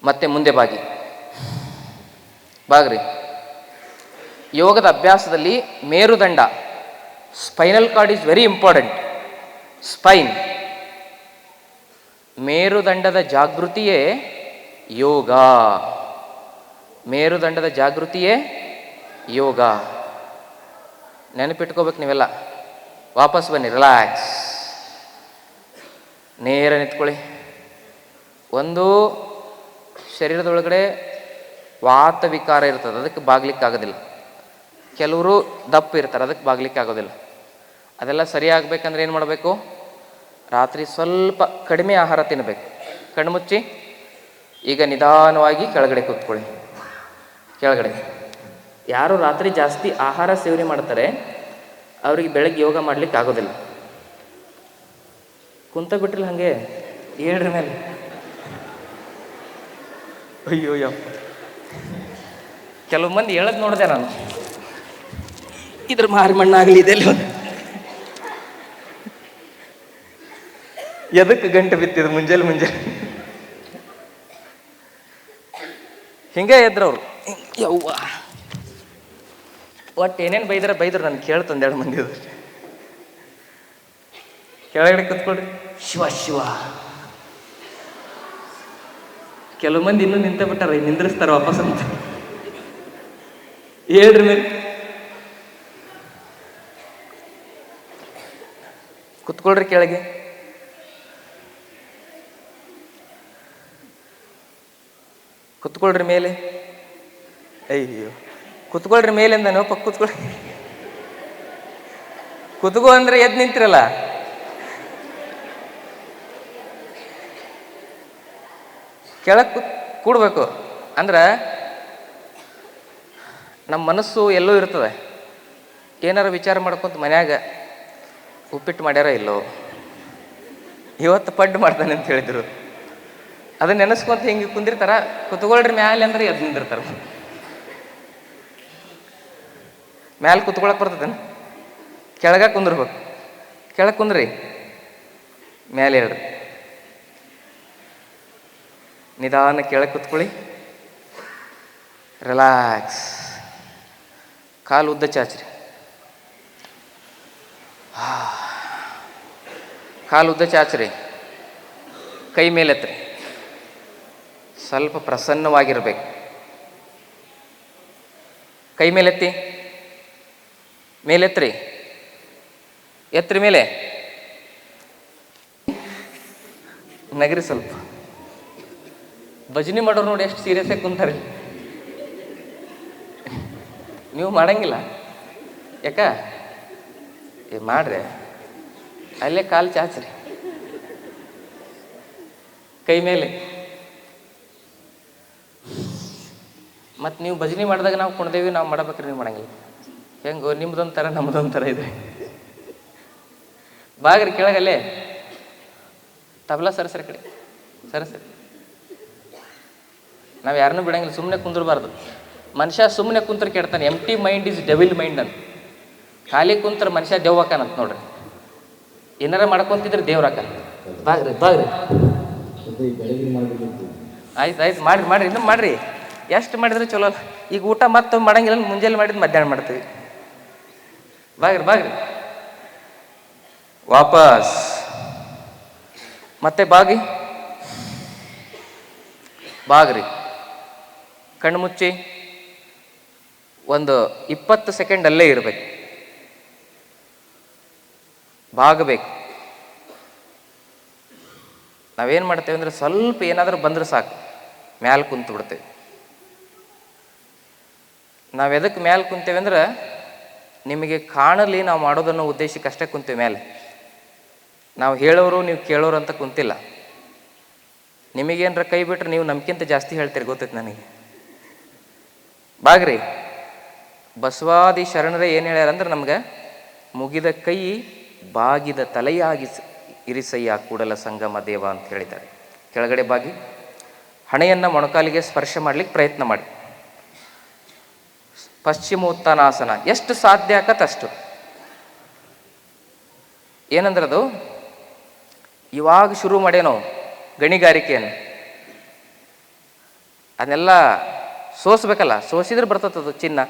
ಮತ್ತೆ ಮುಂದೆ ಬಾಗ್ರಿ. ಯೋಗದ ಅಭ್ಯಾಸದಲ್ಲಿ ಮೇರುದಂಡ, spinal cord is very important. Spine, ಮೇರುದಂಡದ ಜಾಗೃತಿಯೇ ಯೋಗ. ಮೇರುದಂಡದ ಜಾಗೃತಿಯೇ ಯೋಗ. ನೆನಪಿಟ್ಕೋಬೇಕು ನೀವೆಲ್ಲ. ವಾಪಸ್ ಬನ್ನಿ, ರಿಲ್ಯಾಕ್ಸ್. ನೇರ ನಿಂತ್ಕೊಳ್ಳಿ. ಒಂದು ಶರೀರದೊಳಗಡೆ ವಾತ ವಿಕಾರ ಇರ್ತದೆ, ಅದಕ್ಕೆ ಬಾಗ್ಲಿಕ್ಕಾಗೋದಿಲ್ಲ. ಕೆಲವರು ದಪ್ಪ ಇರ್ತಾರೆ, ಅದಕ್ಕೆ ಬಾಗ್ಲಿಕ್ಕಾಗೋದಿಲ್ಲ. ಅದೆಲ್ಲ ಸರಿಯಾಗಬೇಕಂದ್ರೆ ಏನು ಮಾಡಬೇಕು? ರಾತ್ರಿ ಸ್ವಲ್ಪ ಕಡಿಮೆ ಆಹಾರ ತಿನ್ನಬೇಕು. ಕಣ್ಮುಚ್ಚಿ. ಈಗ ನಿಧಾನವಾಗಿ ಕೆಳಗಡೆ ಕೂತ್ಕೊಳ್ಳಿ. ಕೆಳಗಡೆ. ಯಾರು ರಾತ್ರಿ ಜಾಸ್ತಿ ಆಹಾರ ಸೇವನೆ ಮಾಡ್ತಾರೆ ಅವ್ರಿಗೆ ಬೆಳಗ್ಗೆ ಯೋಗ ಮಾಡ್ಲಿಕ್ಕೆ ಆಗೋದಿಲ್ಲ. ಕುಂತ ಬಿಟ್ರಲ್ಲ ಹಾಗೆ, ಹೇಳ್ರಿ ಮೇಲೆ. ಅಯ್ಯೋ ಯಪ್ಪ, ಕೆಲವು ಮಂದಿ ಹೇಳದ್ ನೋಡಿದೆ ನಾನು. ಇದ್ರ ಮಾರಿ ಮಣ್ಣಾಗಲಿ ಇದೆಲ್ಲ ಎದಕ್ಕೆ ಗಂಟೆ ಬಿತ್ತಿದ್ರು ಮುಂಜಾನೆ ಹಿಂಗೆ ಎದ್ರವ್ರು. ಯವ್ವ, ಒಟ್ಟು ಏನೇನು ಬೈದ್ರು ನಾನು ಕೇಳ್ತಂದು 2 ಮಂದಿ. ಕೆಳಗಡೆ ಕೂತ್ಕೊಳ್ರಿ. ಶಿವ. ಕೆಲವು ಮಂದಿ ಇನ್ನೂ ನಿಂತ ಬಿಟ್ಟಾರ, ನಿಂದ್ರಿಸ್ತಾರ ವಾಪಸ್ ಅಂತ. ಹೇಳ್ರಿ ಮೇಲೆ. ಕುತ್ಕೊಳ್ರಿ ಕೆಳಗೆ. ಕುತ್ಕೊಳ್ರಿ ಮೇಲೆ. ಅಯ್ಯೋ, ಕುತ್ಕೊಳ್ರಿ ಮೇಲೆ ಅಂದ ಪಕ್ಕ ಕುತ್ಕೊಳ್ರಿ. ಕುತ್ಕೋ ಅಂದ್ರೆ ಎದ್ದು ನಿಂತಿರಲ್ಲ. ಕೆಳಗೆ ಕೂಡ್ಬೇಕು. ಅಂದ್ರೆ ನಮ್ಮ ಮನಸ್ಸು ಎಲ್ಲೋ ಇರ್ತದೆ. ಏನಾರ ವಿಚಾರ ಮಾಡ್ಕೊಂತ ಮನ್ಯಾಗ ಉಪ್ಪಿಟ್ಟು ಮಾಡ್ಯಾರ ಇಲ್ಲೋ, ಇವತ್ತು ಪಡ್ಡು ಮಾಡ್ತಾನೆ ಅಂತ ಹೇಳಿದ್ರು, ಅದನ್ನ ನೆನೆಸ್ಕೊಂತ ಹಿಂಗೆ ಕುಂದಿರ್ತಾರ. ಕುತ್ಕೊಳ್ರಿ ಮ್ಯಾಲೆ ಅಂದ್ರೆ ಎದ್ದು ನಿಂದಿರ್ತಾರ. ಮ್ಯಾಲೆ ಕುತ್ಕೊಳಕ್ ಬರ್ತದೇನ? ಕೆಳಗ ಕುಂದಿರ್ಬೇಕು. ಕೆಳಗೆ ಕುಂದ್ರಿ, ಮ್ಯಾಲೆ ಹೇಳ್ರಿ. ನಿಧಾನ ಕೆಳಗೆ ಕುತ್ಕೊಳ್ಳಿ. ರಿಲ್ಯಾಕ್ಸ್. ಕಾಲು ಉದ್ದ ಚಾಚ್ರಿ. ಕಾಲು ಉದ್ದ ಚಾಚ್ರಿ. ಕೈ ಮೇಲೆತ್ರಿ. ಸ್ವಲ್ಪ ಪ್ರಸನ್ನವಾಗಿರ್ಬೇಕು. ಕೈ ಮೇಲೆತ್ತಿ. ಮೇಲೆತ್ರಿ. ಎತ್ರಿ ಮೇಲೆ. ನಗರಿ ಸ್ವಲ್ಪ. ಭಜನೆ ಮಾಡೋರು ನೋಡಿ ಎಷ್ಟು ಸೀರಿಯಸ್ ಆಗಿ ಕುಂತಾರೆ. ನೀವು ಮಾಡಂಗಿಲ್ಲ ಯಾಕ? ಮಾಡ್ರಿ. ಅಲ್ಲೇ ಕಾಲು ಚಾಚ್ರಿ. ಕೈ ಮೇಲೆ. ಮತ್ತು ನೀವು ಭಜನೆ ಮಾಡಿದಾಗ ನಾವು ಕುಣ್ದೇವಿ, ನಾವು ಮಾಡಬೇಕ್ರಿ, ನೀವು ಮಾಡಂಗಿಲ್ಲ. ಹೆಂಗೋ ನಿಮ್ದೊಂಥರ ನಮ್ದೊಂಥರ ಇದೆ. ಬಾಗ್ರಿ ಕೆಳಗಲ್ಲೇ. ತಬಲಾ ಸರಸರಿ ಕಡೆ ಸರಸರಿ. ನಾವು ಯಾರನ್ನೂ ಬಿಡಂಗಿಲ್ಲ, ಸುಮ್ಮನೆ ಕುಂದಿರಬಾರ್ದು. ಮನುಷ್ಯ ಸುಮ್ಮನೆ ಕುಂತ್ರ ಕೆಡ್ತಾನೆ. ಎಂಟಿ ಮೈಂಡ್ ಈಸ್ ಡೆವಿಲ್ ಮೈಂಡ್ ಅಂತ. ಖಾಲಿ ಕುಂತ್ರ ಮನುಷ್ಯ ದೇವ್ವಾಕನಂತ ನೋಡ್ರಿ. ಏನಾರ ಮಾಡ್ಕೊಂತಿದ್ರೆ ದೇವ್ರಾಕ. ಬಾಗ್ರಿ. ಆಯ್ತು ಮಾಡ್ರಿ ಇನ್ನೂ ಮಾಡ್ರಿ. ಎಷ್ಟು ಮಾಡಿದ್ರೆ ಚಲೋ ಅಲ್ಲ. ಈಗ ಊಟ ಮತ್ತೆ ಮಾಡಂಗಿಲ್ಲ, ಮುಂಜಾನೆ ಮಾಡಿದ್ದು ಮಧ್ಯಾಹ್ನ ಮಾಡ್ತೀವಿ. ಬಾಗ್ರಿ ವಾಪಸ್. ಮತ್ತೆ ಬಾಗ್ರಿ. ಕಣ್ಣು ಮುಚ್ಚಿ. ಒಂದು 20 ಸೆಕೆಂಡ್ ಅಲ್ಲೇ ಇರಬೇಕು, ಬಾಗಬೇಕು. ನಾವೇನು ಮಾಡ್ತೇವೆ ಅಂದರೆ ಸ್ವಲ್ಪ ಏನಾದರೂ ಬಂದ್ರೆ ಸಾಕು ಮ್ಯಾಲೆ ಕುಂತು ಬಿಡ್ತೇವೆ. ನಾವು ಎದಕ್ಕೆ ಮ್ಯಾಲೆ ಕುಂತೇವೆ ಅಂದ್ರೆ ನಿಮಗೆ ಕಾಣಲಿ ನಾವು ಮಾಡೋದನ್ನೋ ಉದ್ದೇಶಕ್ಕೆ ಅಷ್ಟೇ ಕುಂತೇವೆ ಮ್ಯಾಲೆ. ನಾವು ಹೇಳೋರು ನೀವು ಕೇಳೋರು ಅಂತ ಕುಂತಿಲ್ಲ. ನಿಮಗೇನರ ಕೈ ಬಿಟ್ರೆ ನೀವು ನಮ್ಗಿಂತ ಜಾಸ್ತಿ ಹೇಳ್ತೀರಿ, ಗೊತ್ತೈತೆ ನನಗೆ. ಬಾಗ್ರಿ, ಬಸವಾದಿ ಶರಣರೇ ಏನು ಹೇಳ್ಯಾರಂದ್ರೆ ನಮ್ಗೆ ಮುಗಿದ ಕೈ ಬಾಗಿದ ತಲೆಯಾಗಿ ಇರಿಸಯ್ಯ ಕೂಡಲ ಸಂಗಮ ದೇವ ಅಂತ ಹೇಳಿದ್ದಾರೆ. ಕೆಳಗಡೆ ಬಾಗಿ ಹಣೆಯನ್ನು ಮೊಣಕಾಲಿಗೆ ಸ್ಪರ್ಶ ಮಾಡ್ಲಿಕ್ಕೆ ಪ್ರಯತ್ನ ಮಾಡಿ. ಪಶ್ಚಿಮೋತ್ತಾನಾಸನ ಎಷ್ಟು ಸಾಧ್ಯ ಆಕತ್ತಷ್ಟು. ಏನಂದ್ರದು ಇವಾಗ ಶುರು ಮಾಡೇನೋ ಗಣಿಗಾರಿಕೆಯನ್ನು, ಅದನ್ನೆಲ್ಲ ಸೋಸ್ಬೇಕಲ್ಲ, ಸೋಸಿದ್ರೆ ಬರ್ತದದು ಚಿನ್ನ.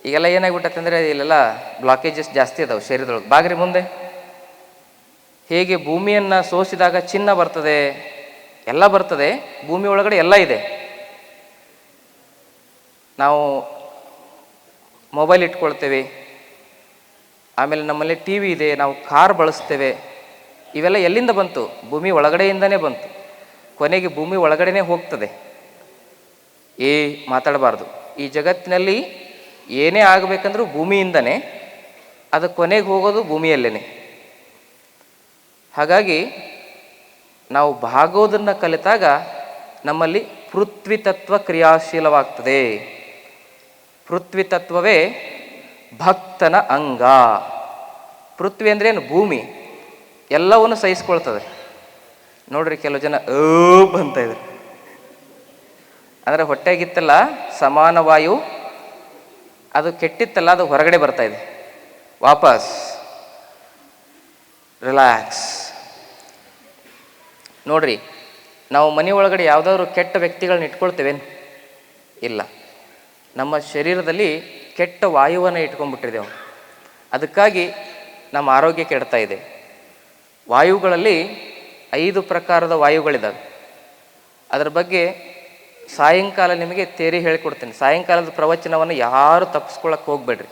ಈಗೆಲ್ಲ ಏನಾಗ್ಬಿಟ್ಟತ್ತೆ ಅಂದರೆ ಇಲ್ಲೆಲ್ಲ ಬ್ಲಾಕೇಜಸ್ ಜಾಸ್ತಿ ಅದಾವೆ ಶರೀರದೊಳಗೆ. ಬಾಗ್ರಿ ಮುಂದೆ ಹೇಗೆ ಭೂಮಿಯನ್ನು ಸೋಸಿದಾಗ ಚಿನ್ನ ಬರ್ತದೆ, ಎಲ್ಲ ಬರ್ತದೆ, ಭೂಮಿ ಒಳಗಡೆ ಎಲ್ಲ ಇದೆ. ನಾವು ಮೊಬೈಲ್ ಇಟ್ಕೊಳ್ತೇವೆ, ಆಮೇಲೆ ನಮ್ಮಲ್ಲಿ ಟಿ ವಿ ಇದೆ, ನಾವು ಕಾರ್ ಬಳಸ್ತೇವೆ. ಇವೆಲ್ಲ ಎಲ್ಲಿಂದ ಬಂತು? ಭೂಮಿ ಒಳಗಡೆಯಿಂದನೇ ಬಂತು. ಕೊನೆಗೆ ಭೂಮಿ ಒಳಗಡೆನೇ ಹೋಗ್ತದೆ. ಮಾತಾಡಬಾರ್ದು. ಈ ಜಗತ್ತಿನಲ್ಲಿ ಏನೇ ಆಗಬೇಕಂದ್ರೂ ಭೂಮಿಯಿಂದನೇ, ಅದು ಕೊನೆಗೆ ಹೋಗೋದು ಭೂಮಿಯಲ್ಲೇ. ಹಾಗಾಗಿ ನಾವು ಭಾಗೋದನ್ನು ಕಲಿತಾಗ ನಮ್ಮಲ್ಲಿ ಪೃಥ್ವಿ ತತ್ವ ಕ್ರಿಯಾಶೀಲವಾಗ್ತದೆ. ಪೃಥ್ವಿ ತತ್ವವೇ ಭಕ್ತನ ಅಂಗ. ಪೃಥ್ವಿ ಅಂದ್ರೇನು? ಭೂಮಿ. ಎಲ್ಲವನ್ನು ಸಹಿಸ್ಕೊಳ್ತದೆ. ನೋಡ್ರಿ, ಕೆಲವು ಜನ ಅಂತ ಇದ್ದಾರೆ ಅಂದರೆ ಹೊಟ್ಟೆಗಿತ್ತಲ್ಲ ಸಮಾನ ವಾಯು, ಅದು ಕೆಟ್ಟಿತ್ತಲ್ಲ ಅದು ಹೊರಗಡೆ ಬರ್ತಾ ಇದೆ. ವಾಪಸ್ ರಿಲ್ಯಾಕ್ಸ್. ನೋಡ್ರಿ, ನಾವು ಮನೆ ಒಳಗಡೆ ಯಾವುದಾದ್ರು ಕೆಟ್ಟ ವ್ಯಕ್ತಿಗಳನ್ನ ಇಟ್ಕೊಳ್ತೇವೇನು? ಇಲ್ಲ. ನಮ್ಮ ಶರೀರದಲ್ಲಿ ಕೆಟ್ಟ ವಾಯುವನ್ನು ಇಟ್ಕೊಂಡ್ಬಿಟ್ಟಿದ್ದೇವೆ. ಅದಕ್ಕಾಗಿ ನಮ್ಮ ಆರೋಗ್ಯ ಕೆಡ್ತಾ ಇದೆ. ವಾಯುಗಳಲ್ಲಿ 5 ಪ್ರಕಾರದ ವಾಯುಗಳಿದ್ದಾವೆ. ಅದರ ಬಗ್ಗೆ ಸಾಯಂಕಾಲ ನಿಮಗೆ ತೇರಿ ಹೇಳಿಕೊಡ್ತೀನಿ. ಸಾಯಂಕಾಲದ ಪ್ರವಚನವನ್ನು ಯಾರು ತಪ್ಪಿಸ್ಕೊಳ್ಳೋಕೆ ಹೋಗಬೇಡ್ರಿ.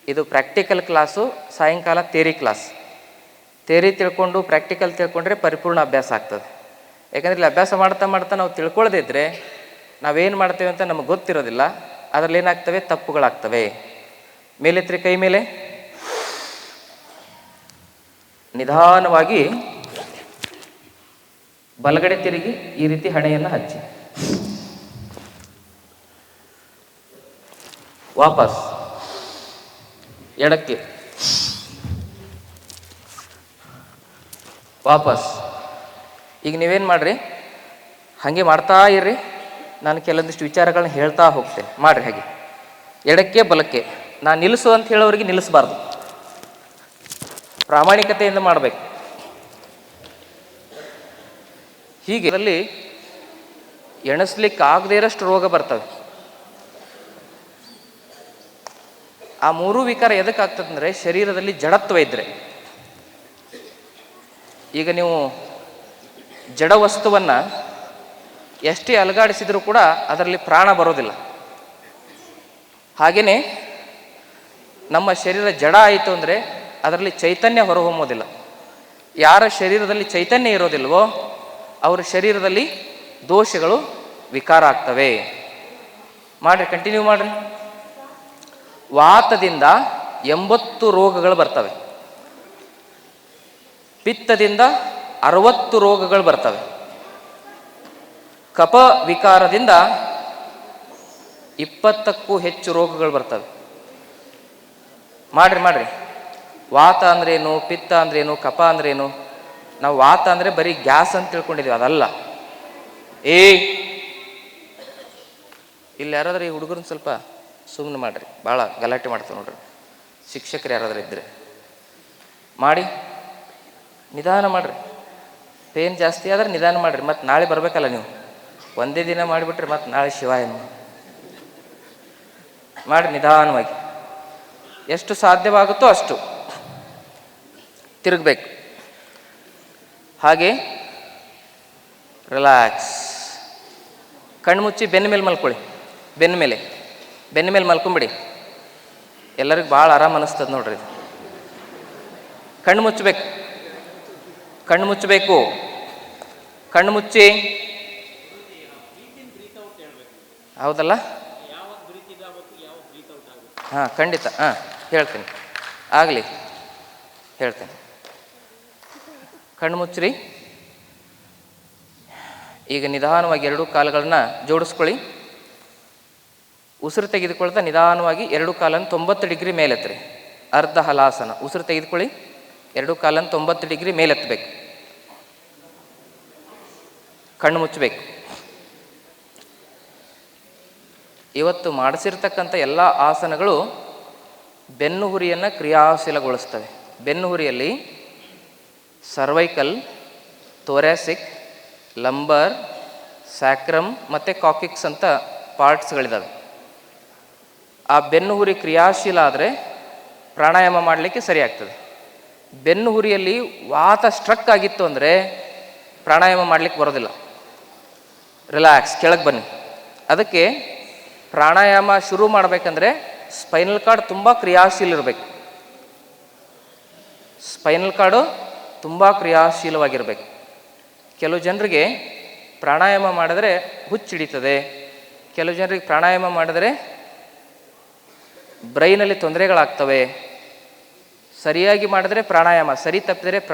ಇದು ಪ್ರಾಕ್ಟಿಕಲ್ ಕ್ಲಾಸು, ಸಾಯಂಕಾಲ ತೇರಿ ಕ್ಲಾಸ್. ತೇರಿ ತಿಳ್ಕೊಂಡು ಪ್ರಾಕ್ಟಿಕಲ್ ತಿಳ್ಕೊಂಡ್ರೆ ಪರಿಪೂರ್ಣ ಅಭ್ಯಾಸ ಆಗ್ತದೆ. ಯಾಕಂದರೆ ಇಲ್ಲಿ ಅಭ್ಯಾಸ ಮಾಡ್ತಾ ಮಾಡ್ತಾ ನಾವು ತಿಳ್ಕೊಳ್ಳದೇ ಇದ್ದರೆ ನಾವೇನು ಮಾಡ್ತೇವೆ ಅಂತ ನಮಗೆ ಗೊತ್ತಿರೋದಿಲ್ಲ. ಅದರಲ್ಲಿ ಏನಾಗ್ತವೆ? ತಪ್ಪುಗಳಾಗ್ತವೆ. ಮೇಲೆತ್ರಿ, ಕೈ ಮೇಲೆ. ನಿಧಾನವಾಗಿ ಬಲಗಡೆ ತಿರುಗಿ ಈ ರೀತಿ ಹಣೆಯನ್ನು ಹಚ್ಚಿ ವಾಪಸ್ ಎಡಕ್ಕೆ, ವಾಪಸ್. ಈಗ ನೀವೇನು ಮಾಡ್ರಿ, ಹಾಗೆ ಮಾಡ್ತಾ ಇರ್ರಿ. ನಾನು ಕೆಲವೊಂದಿಷ್ಟು ವಿಚಾರಗಳನ್ನ ಹೇಳ್ತಾ ಹೋಗ್ತೇನೆ, ಮಾಡ್ರಿ ಹಾಗೆ. ಎಡಕ್ಕೆ ಬಲಕ್ಕೆ. ನಾನು ನಿಲ್ಲಿಸು ಅಂತ ಹೇಳೋರಿಗೆ ನಿಲ್ಲಿಸಬಾರ್ದು, ಪ್ರಾಮಾಣಿಕತೆಯಿಂದ ಮಾಡಬೇಕು. ಹೀಗೆ ಅದರಲ್ಲಿ ಎಣಿಸ್ಲಿಕ್ಕೆ ಆಗದೇ ಇರೋಷ್ಟು ರೋಗ ಬರ್ತವೆ. ಆ 3 ವಿಕಾರ ಎದಕ್ಕೆ ಆಗ್ತದಂದರೆ ಶರೀರದಲ್ಲಿ ಜಡತ್ವ ಇದ್ದರೆ. ಈಗ ನೀವು ಜಡ ವಸ್ತುವನ್ನು ಎಷ್ಟೇ ಅಲುಗಾಡಿಸಿದರೂ ಕೂಡ ಅದರಲ್ಲಿ ಪ್ರಾಣ ಬರೋದಿಲ್ಲ. ಹಾಗೆಯೇ ನಮ್ಮ ಶರೀರ ಜಡ ಆಯಿತು ಅಂದರೆ ಅದರಲ್ಲಿ ಚೈತನ್ಯ ಹೊರಹೊಮ್ಮೋದಿಲ್ಲ. ಯಾರ ಶರೀರದಲ್ಲಿ ಚೈತನ್ಯ ಇರೋದಿಲ್ವೋ ಅವರ ಶರೀರದಲ್ಲಿ ದೋಷಗಳು ವಿಕಾರ ಆಗ್ತವೆ. ಮಾಡಿರಿ, ಕಂಟಿನ್ಯೂ ಮಾಡಿರಿ. ವಾತದಿಂದ 80 ರೋಗಗಳು ಬರ್ತವೆ. ಪಿತ್ತದಿಂದ 60 ರೋಗಗಳು ಬರ್ತವೆ. ಕಫ ವಿಕಾರದಿಂದ 20ಕ್ಕೂ ಹೆಚ್ಚು ರೋಗಗಳು ಬರ್ತವೆ. ಮಾಡ್ರಿ. ವಾತ ಅಂದ್ರೇನು, ಪಿತ್ತ ಅಂದ್ರೇನು, ಕಫ ಅಂದ್ರೇನು? ನಾವು ವಾತ ಅಂದರೆ ಬರೀ ಗ್ಯಾಸ್ ಅಂತ ತಿಳ್ಕೊಂಡಿದ್ದೀವಿ, ಅದಲ್ಲ. ಇಲ್ಲಿ ಯಾರಾದ್ರೂ ಈ ಹುಡುಗರನ್ನ ಸ್ವಲ್ಪ ಸುಮ್ಮನೆ ಮಾಡ್ರಿ, ಭಾಳ ಗಲಾಟೆ ಮಾಡ್ತಾವೆ ನೋಡ್ರಿ. ಶಿಕ್ಷಕರು ಯಾರಾದ್ರೂ ಇದ್ದರೆ ಮಾಡಿ, ನಿಧಾನ ಮಾಡಿರಿ. ಪೇನ್ ಜಾಸ್ತಿ ಆದರೆ ನಿಧಾನ ಮಾಡಿರಿ. ಮತ್ತು ನಾಳೆ ಬರಬೇಕಲ್ಲ ನೀವು. ಒಂದೇ ದಿನ ಮಾಡಿಬಿಟ್ರೆ ಮತ್ತು ನಾಳೆ ಶಿವಾಯ ಮಾಡಿ. ನಿಧಾನವಾಗಿ ಎಷ್ಟು ಸಾಧ್ಯವಾಗುತ್ತೋ ಅಷ್ಟು ತಿರುಗಬೇಕು. ಹಾಗೆ ರಿಲ್ಯಾಕ್ಸ್. ಕಣ್ಣು ಮುಚ್ಚಿ ಬೆನ್ನ ಮೇಲೆ ಮಲ್ಕೊಳ್ಳಿ. ಬೆನ್ನ ಮೇಲೆ ಬೆನ್ನ ಮೇಲೆ ಮಲ್ಕೊಂಬಿಡಿ. ಎಲ್ಲರಿಗೂ ಭಾಳ ಆರಾಮ ಅನ್ನಿಸ್ತದೆ ನೋಡ್ರಿ ಇದು. ಕಣ್ಣು ಮುಚ್ಚಬೇಕು, ಕಣ್ಣು ಮುಚ್ಚಬೇಕು, ಕಣ್ಣು ಮುಚ್ಚಿ. ಹೌದಲ್ಲ? ಹಾಂ, ಖಂಡಿತ. ಹಾಂ, ಹೇಳ್ತೀನಿ, ಆಗಲಿ, ಹೇಳ್ತೀನಿ. ಕಣ್ಣು ಮುಚ್ಚ್ರಿ. ಈಗ ನಿಧಾನವಾಗಿ ಎರಡೂ ಕಾಲುಗಳನ್ನ ಜೋಡಿಸ್ಕೊಳ್ಳಿ. ಉಸಿರು ತೆಗೆದುಕೊಳ್ತಾ ನಿಧಾನವಾಗಿ ಎರಡೂ ಕಾಲನ್ನು 90 ಡಿಗ್ರಿ ಮೇಲೆತ್ತರಿ. ಅರ್ಧ ಹಲಾಸನ. ಉಸಿರು ತೆಗೆದುಕೊಳ್ಳಿ, ಎರಡೂ ಕಾಲನ್ನು 90 ಡಿಗ್ರಿ ಮೇಲೆತ್ತಬೇಕು. ಕಣ್ಣು ಮುಚ್ಚಬೇಕು. ಇವತ್ತು ಮಾಡಿಸಿರ್ತಕ್ಕಂಥ ಎಲ್ಲ ಆಸನಗಳು ಬೆನ್ನು ಹುರಿಯನ್ನು ಕ್ರಿಯಾಶೀಲಗೊಳಿಸ್ತವೆ. ಬೆನ್ನು ಹುರಿಯಲ್ಲಿ ಸರ್ವೈಕಲ್, ಥೊರ್ಯಾಸಿಕ್, ಲಂಬರ್, ಸ್ಯಾಕ್ರಮ್ ಮತ್ತು ಕಾಕಿಕ್ಸ್ ಅಂತ ಪಾರ್ಟ್ಸ್ಗಳಿದ್ದಾವೆ. ಆ ಬೆನ್ನು ಹುರಿ ಕ್ರಿಯಾಶೀಲ ಆದರೆ ಪ್ರಾಣಾಯಾಮ ಮಾಡಲಿಕ್ಕೆ ಸರಿ ಆಗ್ತದೆ. ಬೆನ್ನು ಹುರಿಯಲ್ಲಿ ವಾತ ಸ್ಟ್ರಕ್ ಆಗಿತ್ತು ಅಂದರೆ ಪ್ರಾಣಾಯಾಮ ಮಾಡಲಿಕ್ಕೆ ಬರೋದಿಲ್ಲ. ರಿಲ್ಯಾಕ್ಸ್, ಕೆಳಗೆ ಬನ್ನಿ. ಅದಕ್ಕೆ ಪ್ರಾಣಾಯಾಮ ಶುರು ಮಾಡಬೇಕಂದ್ರೆ ಸ್ಪೈನಲ್ ಕಾರ್ಡ್ ತುಂಬ ಕ್ರಿಯಾಶೀಲ ಇರಬೇಕು. ಸ್ಪೈನಲ್ ಕಾರ್ಡು ತುಂಬ ಕ್ರಿಯಾಶೀಲವಾಗಿರಬೇಕು. ಕೆಲವು ಜನರಿಗೆ ಪ್ರಾಣಾಯಾಮ ಮಾಡಿದ್ರೆ ಹುಚ್ಚಿಡಿತದೆ. ಕೆಲವು ಜನರಿಗೆ ಪ್ರಾಣಾಯಾಮ ಮಾಡಿದ್ರೆ ಬ್ರೈನಲ್ಲಿ ತೊಂದರೆಗಳಾಗ್ತವೆ. ಸರಿಯಾಗಿ ಮಾಡಿದ್ರೆ ಪ್ರಾಣಾಯಾಮ, ಸರಿ ತಪ್ಪಿದರೆ